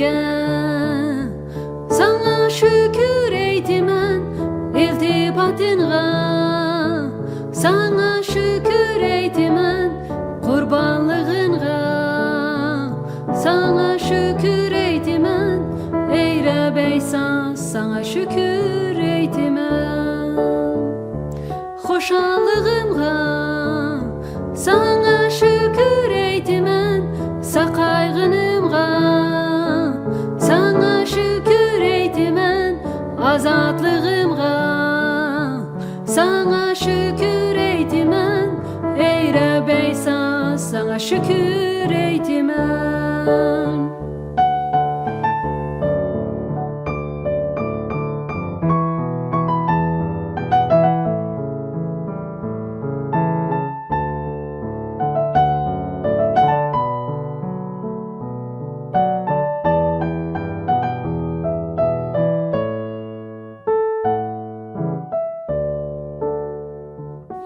Habetinge sana şükür eytimen, iltifatınga sana şükür eytimen, kurbanlığınga sana şükür eytimen, ey Rabeysa sana şükür eytimen. Hoşallığımga sana şükür eytimen, sakaygınımga sana şükür eytimen, azatlığımga sana şükür eytimen, ey Rabeysa sana şükür eytimen.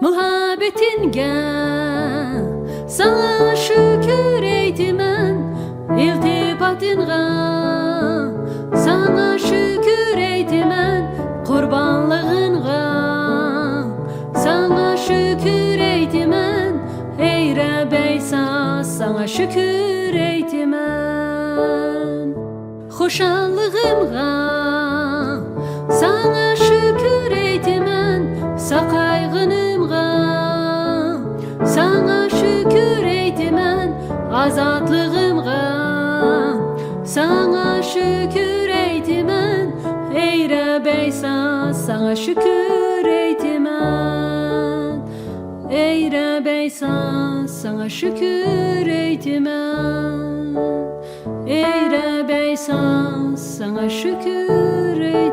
Muhabbetinge sana şükür eytimen, iltifatınga sana şükür eytimen, kurbanlığınga sana şükür eytimen, ey Rabeysa sana şükür eytimen. Hoşallığımga sana şükür eytimen, sakaygınımga sana şükür eytimen, azatlığımga sana şükür eytimen, ey Rabeysa sana şükür eytimen, ey Rabeysa sana şükür eytimen, ey Rabeysa sana şükür eytimen.